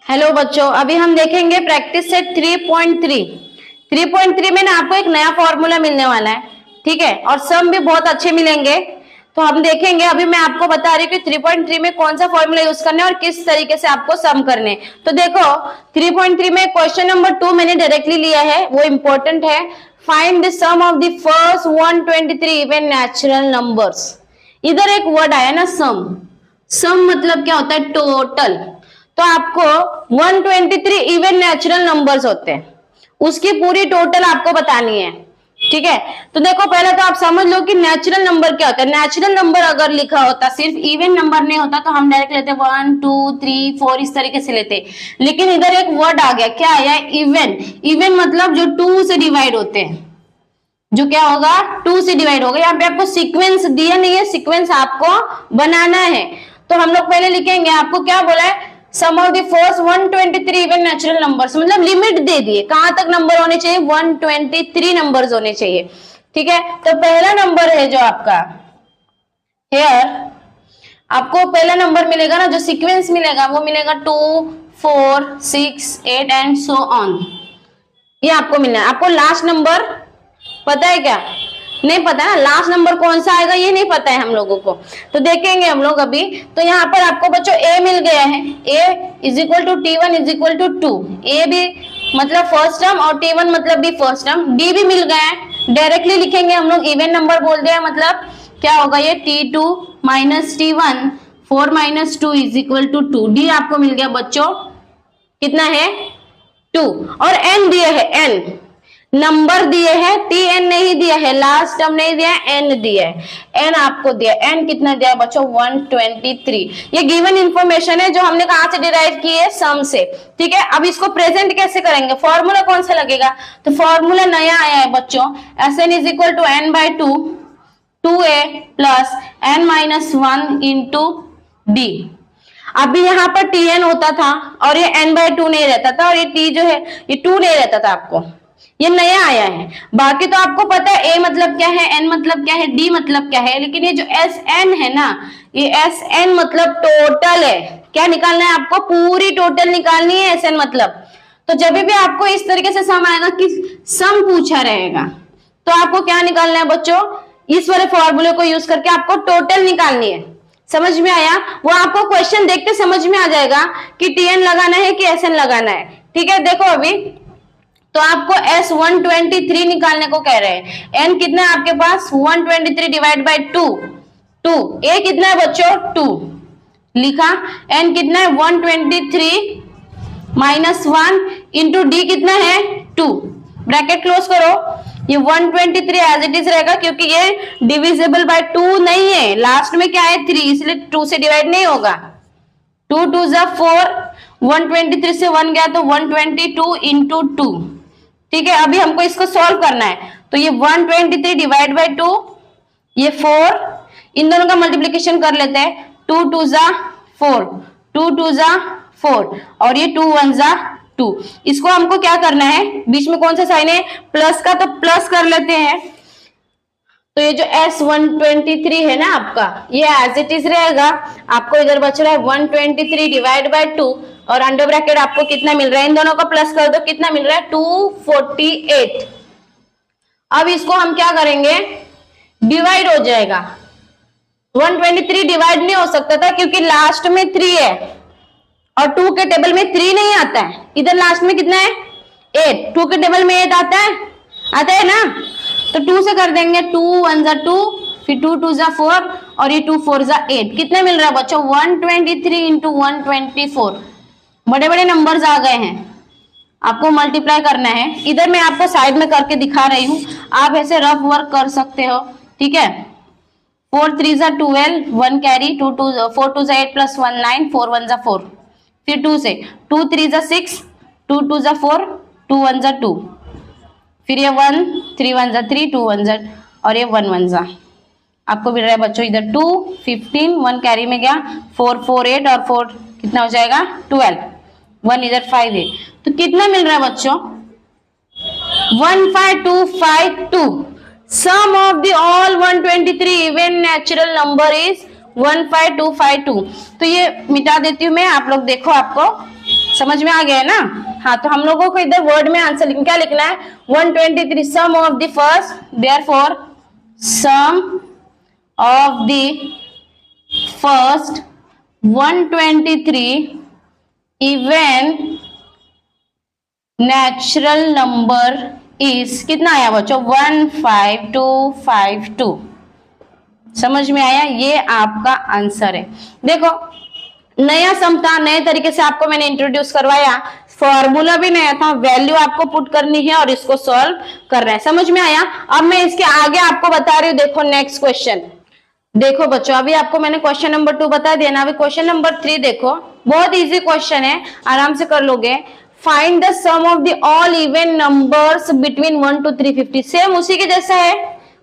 Hello बच्चों, अभी हम देखेंगे प्रैक्टिस सेट 3.3। 3.3 में ना आपको एक नया फॉर्मूला मिलने वाला है, ठीक है, और सम भी बहुत अच्छे मिलेंगे। तो हम देखेंगे, अभी मैं आपको बता रही हूँ कि 3.3 में कौन सा फॉर्मूला यूज करना है और किस तरीके से आपको सम करने। तो देखो 3.3 में क्वेश्चन नंबर 2 मैंने डायरेक्टली लिया है, वो इंपॉर्टेंट है। Find the sum of the first 123 even natural numbers. इधर एक वर्ड आया ना सम। सम मतलब क्या होता है? टोटल। तो आपको 123 इवन नेचुरल नंबर्स होते हैं, उसकी पूरी टोटल आपको बतानी है, ठीक है। तो देखो पहले तो आप समझ लो कि नेचुरल नंबर क्या होता है। नेचुरल नंबर अगर लिखा होता, सिर्फ इवन नंबर नहीं होता, तो हम डायरेक्ट लेते 1 2 3 4 इस तरीके से लेते। लेकिन इधर एक वर्ड आ गया, क्या आया? इवन। इवन मतलब जो 2 से डिवाइड होते हैं, जो क्या होगा? 2 से डिवाइड होगा। यहाँ पे आपको सीक्वेंस दिया नहीं है, सीक्वेंस आपको बनाना है। तो हम लोग पहले लिखेंगे, आपको क्या बोला है? Sum of the first 123 even natural numbers, मतलब लिमिट दे दिए कहां तक नंबर होने चाहिए? 123 नंबर्स होने चाहिए, ठीक है। तो पहला नंबर है जो आपका हेयर, आपको पहला नंबर मिलेगा ना, जो सीक्वेंस मिलेगा वो मिलेगा 2 4 6 8 एंड सो ऑन। ये आपको मिलना है। आपको लास्ट नंबर पता है क्या? नहीं पता है ना, लास्ट नंबर कौन सा आएगा ये नहीं पता है हम लोगों को। तो देखेंगे हम लोग अभी। तो यहाँ पर आपको बच्चों ए मिल गया है, a is equal to T1 is equal to 2। A भी मतलब फर्स्ट टर्म और T1 मतलब भी फर्स्ट टर्म। डी भी मिल गया है, डायरेक्टली लिखेंगे हम लोग, इवन नंबर बोल दिया, मतलब क्या होगा ये? T2 minus T1, 4 minus 2 is equal to 2। D आपको मिल गया बच्चों, कितना है? 2। और एन दिए है, एन नंबर दिए हैं, Tn नहीं दिया है, लास्ट टर्म नहीं दिया है, n दिया है। n आपको दिया, n कितना दिया बच्चों? 123। ये गिवन इंफॉर्मेशन है जो हमने कहां से डिराइव की है? सम से, ठीक है। अब इसको प्रेजेंट कैसे करेंगे? फॉर्मूला कौन सा लगेगा? तो फॉर्मूला नया आया है बच्चों, Sn is equal to n by 2 2a plus n minus 1 into D. अभी यहाँ पर Tn होता था और ये n बाई 2 नहीं रहता था, और ये t जो है ये 2 नहीं रहता था। आपको ये नया आया है। बाकी तो आपको पता है a मतलब क्या है, n मतलब क्या है, d मतलब क्या है। लेकिन ये जो Sn है ना, ये Sn मतलब टोटल है। क्या निकालना है आपको? पूरी टोटल निकालनी है Sn मतलब। तो जब भी आपको इस तरीके से सम आएगा कि सम पूछा रहेगा, तो आपको क्या निकालना है बच्चों? इस वाले फॉर्मूले को यूज करके आपको टोटल निकालनी है। समझ में आया? वो आपको क्वेश्चन देखते समझ में आ जाएगा कि Tn लगाना है कि Sn लगाना है, ठीक है। देखो अभी तो आपको S123 निकालने को कह रहे हैं। n कितना है आपके पास? 123 डिवाइड बाई 2 2। a कितना है बच्चों? 2 लिखा। n कितना है? 123 माइनस 1 इंटू डी कितना है? 2। ब्रैकेट क्लोज करो। ये 123 एज इट इज रहेगा, क्योंकि ये डिविजिबल बाय 2 नहीं है। लास्ट में क्या है? 3, इसलिए 2 से डिवाइड नहीं होगा। 2 2 जा 4, 123 से 1 गया तो 122 इंटू 2, ठीक है। अभी हमको इसको सॉल्व करना है। तो ये 123 डिवाइड बाई 2, ये 4, इन दोनों का मल्टीप्लिकेशन कर लेते हैं। 2 2 जा 4, 2 2 जा 4, और ये 2 1 जा 2। इसको हमको क्या करना है? बीच में कौन सा साइन है? प्लस का, तो प्लस कर लेते हैं। तो ये जो S123 है ना आपका, ये एज इट इज रहेगा। आपको इधर बच रहा है 123 डिवाइड बाई 2, और अंडर ब्रैकेट आपको कितना मिल रहा है? इन दोनों का प्लस कर दो, कितना मिल रहा है? 248। अब इसको हम क्या करेंगे? डिवाइड हो जाएगा। 123 डिवाइड नहीं हो सकता था क्योंकि लास्ट में 3 है, और 2 के टेबल में 3 नहीं आता है। इधर लास्ट में कितना है? 8। 2 के टेबल में 8 आता है ना। तो 2 से कर देंगे, 2 1 जा 2, फिर 2 2 जा 4, और ये 2 4 जा 8। कितना मिल रहा है बच्चों? 123 इंटू 124। बड़े बड़े नंबर्स आ गए हैं, आपको मल्टीप्लाई करना है। इधर मैं आपको साइड में करके दिखा रही हूँ, आप ऐसे रफ वर्क कर सकते हो, ठीक है। 4 3 जा 12, 1 कैरी, 4 2 जा 8 प्लस 1 9, 4 1 जा 4, फिर 2 से 2 3 जा 6, 2 2 जा 4, 2 1 जा 2, फिर ये 1 3 1 जा 3, 2 1 जा, और ये 1 1 जा। आपको मिल रहा है बच्चों इधर 2 15, 1 कैरी में गया, 4 4 8, और 4 कितना हो जाएगा? 12, 1 इधर 5 है। तो कितना मिल रहा है बच्चों? 15252। Sum of the all 123 even natural number is 15252। तो ये मिटा देती हूं मैं, आप लोग देखो, आपको समझ में आ गया है ना? हाँ, तो हम लोगों को इधर वर्ड में आंसर क्या लिखना है? 123 sum of the first, therefore sum of the first 123 even natural number is, कितना आया बच्चों? 15252। समझ में आया? ये आपका आंसर है। देखो, नया सम था, नए तरीके से आपको मैंने इंट्रोड्यूस करवाया, फॉर्मूला भी नया था, वैल्यू आपको पुट करनी है और इसको सॉल्व करना है। समझ में आया? अब मैं इसके आगे आपको बता रही हूँ। देखो नेक्स्ट क्वेश्चन, देखो बच्चों, अभी आपको मैंने क्वेश्चन नंबर 2 बता दिया ना, अभी क्वेश्चन नंबर 3 देखो, बहुत इजी क्वेश्चन है, आराम से कर लोगे। Find the sum of the all even numbers between 1 to 350। Same उसी के जैसा है,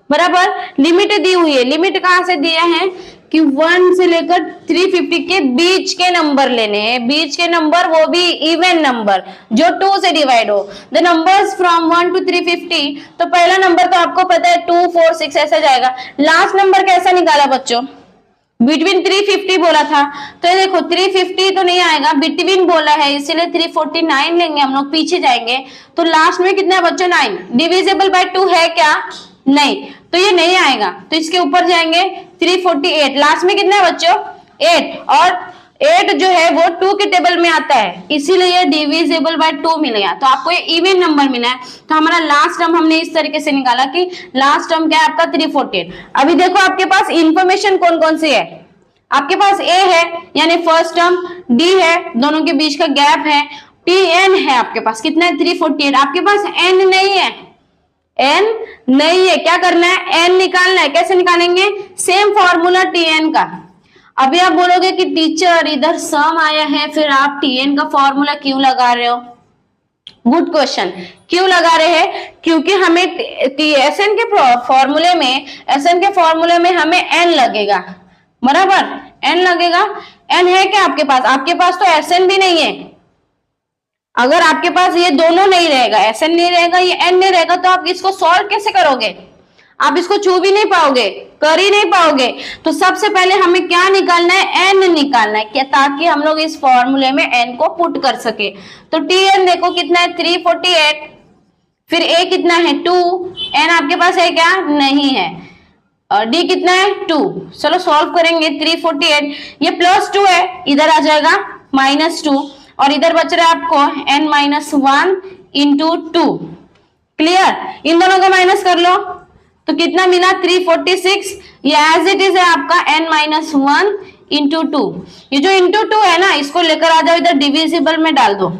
बराबर। लिमिट दी हुई है, लिमिट कहां से दिया है कि 1 से लेकर 350 के बीच के नंबर लेने हैं, बीच के नंबर, वो भी इवन नंबर जो 2 से डिवाइड हो। द नंबर्स फ्रॉम 1 to 350, तो पहला नंबर तो आपको पता है 2 4 6 ऐसा जाएगा। लास्ट नंबर कैसा निकाला बच्चों? बिटवीन 350 बोला था, तो ये देखो 350 तो नहीं आएगा, बिटवीन बोला है, इसीलिए 349 लेंगे हम लोग, पीछे जाएंगे। तो लास्ट में कितना है बच्चों? 9। डिविजिबल बाय 2 है क्या? नहीं, तो ये नहीं आएगा। तो इसके ऊपर जाएंगे 348, लास्ट में कितना है बच्चों? 8, और 8 जो है वो 2 के टेबल में आता है, इसीलिए ये डिविजिबल बाय 2 मिल गया। तो आपको ये इवन नंबर मिला है। तो हमारा लास्ट टर्म हमने इस तरीके से निकाला कि लास्ट टर्म क्या है आपका? 348। अभी देखो आपके पास इंफॉर्मेशन कौन कौन सी है? आपके पास ए है यानी फर्स्ट टर्म, डी है, दोनों के बीच का गैप है, टी एन है आपके पास, कितना है? 348। आपके पास एन नहीं है, एन नहीं है, क्या करना है? एन निकालना है। कैसे निकालेंगे? सेम फॉर्मूला टी एन का। अभी आप बोलोगे कि टीचर इधर सम आया है, फिर आप टी एन का फॉर्मूला क्यों लगा रहे हो? Good question. क्यों लगा रहे हैं? क्योंकि हमें एसएन के फॉर्मूले में, एसएन के फॉर्मूले में हमें एन लगेगा, बराबर, एन लगेगा। एन है क्या आपके पास? आपके पास तो एसएन भी नहीं है। अगर आपके पास ये दोनों नहीं रहेगा, एसएन नहीं रहेगा, ये एन नहीं रहेगा, तो आप इसको सॉल्व कैसे करोगे? आप इसको छू भी नहीं पाओगे, कर ही नहीं पाओगे। तो सबसे पहले हमें क्या निकालना है? एन निकालना है, क्या, ताकि हम लोग इस फॉर्मूले में एन को पुट कर सके। तो टी एन देखो कितना है? 348, फिर ए कितना है? 2, एन आपके पास है क्या? नहीं है, और डी कितना है? 2। चलो सॉल्व करेंगे। 348, ये +2 है, इधर आ जाएगा -2, और इधर बच रहा है आपको n -1 इंटू 2। क्लियर? इन दोनों को माइनस कर लो, तो कितना मिला? 346। ये एज इट इज है आपका n -1 इंटू 2। ये जो इंटू 2 है ना, इसको लेकर आ जाओ इधर, डिविजिबल में डाल दो।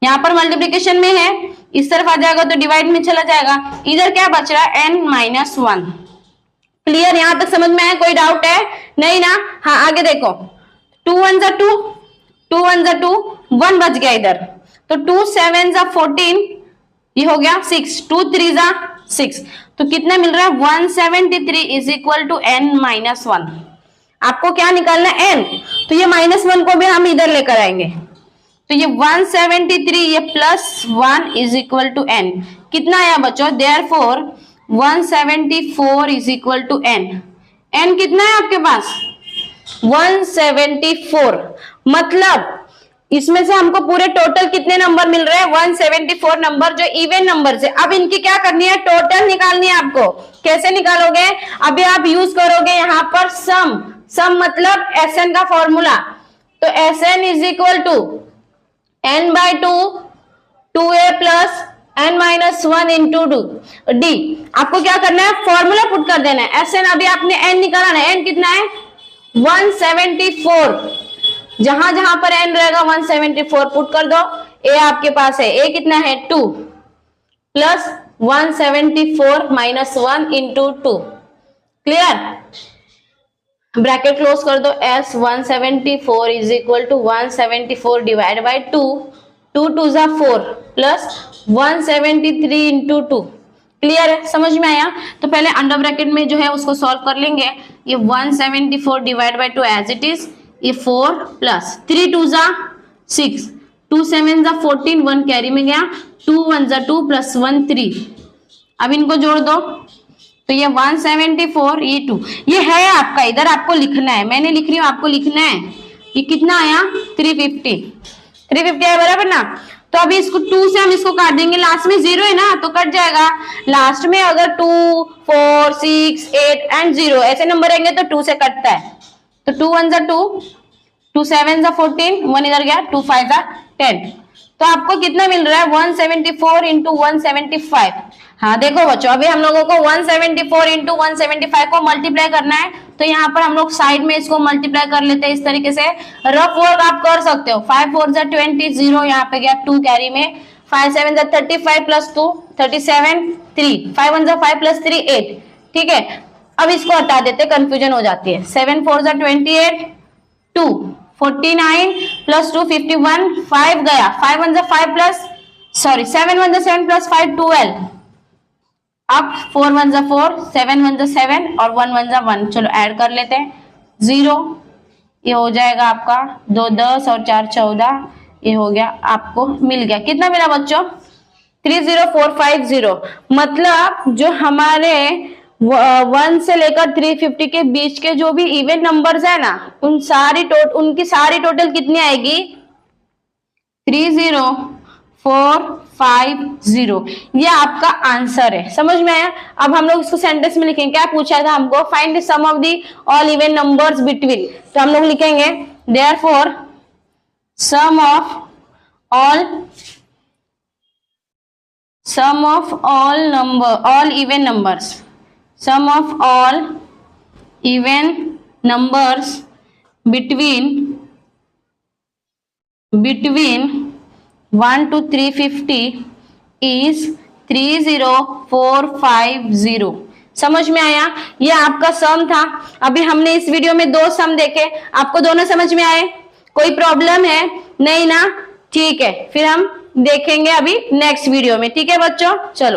यहाँ पर मल्टीप्लिकेशन में है, इस तरफ आ जाएगा तो डिवाइड में चला जाएगा। इधर क्या बच रहा है? n -1। क्लियर? यहां तक समझ में आया? कोई डाउट है? नहीं ना? हाँ, आगे देखो। 2 1 जा 2, 2 1 जा 2, 1 बच गया इधर, तो 2 7 जा 14, ये हो गया 6, 2 3 जा 6, तो कितना मिल रहा है? 173 इज इक्वल टू n -1। आपको क्या निकालना है? n। तो ये -1 को भी हम इधर लेकर आएंगे, तो ये 173 ये +1 इज इक्वल टू n। कितना आया बच्चों? Therefore 174 is equal to n। n कितना है आपके पास? 174। मतलब इसमें से हमको पूरे टोटल कितने नंबर मिल रहे हैं? 174 नंबर जो इवन नंबर है। अब इनकी क्या करनी है? टोटल निकालनी है आपको। कैसे निकालोगे? अभी आप यूज करोगे यहाँ पर सम। सम मतलब एसएन का फॉर्मूला, तो S N is equal to n/2 2a plus n -1 into D. आपको क्या करना है? फॉर्मूला पुट कर देना है। एसएन अभी आपने n निकाला है, n कितना है? 174। जहां जहां पर n रहेगा 174 पुट कर दो। a आपके पास है, a कितना है? 2 प्लस 174 -1 इंटू 2। क्लियर? ब्रैकेट क्लोज कर दो। s 174 is equal to 174 divide by 2, 2 2 जा 4 प्लस 173 इंटू 2। क्लियर है? समझ में आया? तो पहले अंडर ब्रैकेट में जो है उसको सॉल्व कर लेंगे। ये 174 divide by 2 as it is, ये 4 प्लस 3 2 जा 6, 2 7 जा 14, 1 कैरी में गया, 2 1 जा 2 प्लस 1 3। अब इनको जोड़ दो, तो ये 174 ये 2, ये है आपका, इधर आपको लिखना है, मैंने लिख रही हूँ, आपको लिखना है। ये कितना आया? 350। 350 है बराबर ना। तो अभी इसको 2 से हम इसको काट देंगे, लास्ट में 0 है ना तो कट जाएगा। लास्ट में अगर 2, 4, 6, 8 एंड 0 ऐसे नंबर रहेंगे तो 2 से कटता है। तो 2 1 जा 2, 2 7 जा 14, 1 इधर गया, 2 5 जा 10। तो आपको कितना मिल रहा है 174 इंटू 175। हाँ देखो बच्चों, अभी हम लोगों को 174 इंटू 175 को मल्टीप्लाई करना है। तो यहाँ पर हम लोग साइड में इसको मल्टीप्लाई कर लेते हैं इस तरीके से। रफ वर्क आप कर सकते हो। 5 4 जा 20, 0 यहाँ पे गया 2 कैरी में, 5 7 जा 35 प्लस 2 37, 3 5 1 जा 5 प्लस 3 8। ठीक है, अब इसको हटा देते, कंफ्यूजन हो जाती है। 7 4 जा 28, 2 49 प्लस 2 51, 5 गया, 5 1 जा 5 प्लस 7 1 जा 7 प्लस 5 12। अब 4 1 जा 4, 7 1 जा 7 और 1 1 जा 1। चलो ऐड कर लेते हैं, 0 ये हो जाएगा आपका, 2 10 और 4 14, ये हो गया, आपको मिल गया। कितना मिला बच्चों 30450। मतलब जो हमारे 1 से लेकर 350 के बीच के जो भी इवन नंबर्स है ना, उनकी सारी टोटल कितनी आएगी 30450। ये आपका आंसर है, समझ में आया। अब हम लोग इसको सेंटेंस में लिखेंगे। क्या पूछा था हमको, find the sum of the all even numbers between. तो हम लोग लिखेंगे therefore sum of all even numbers, sum of all even numbers between 1 to 350 is 30450। समझ में आया, ये आपका सम था। अभी हमने इस वीडियो में 2 सम देखे, आपको दोनों समझ में आए, कोई प्रॉब्लम है नहीं ना? ठीक है, फिर हम देखेंगे अभी नेक्स्ट वीडियो में। ठीक है बच्चों, चलो।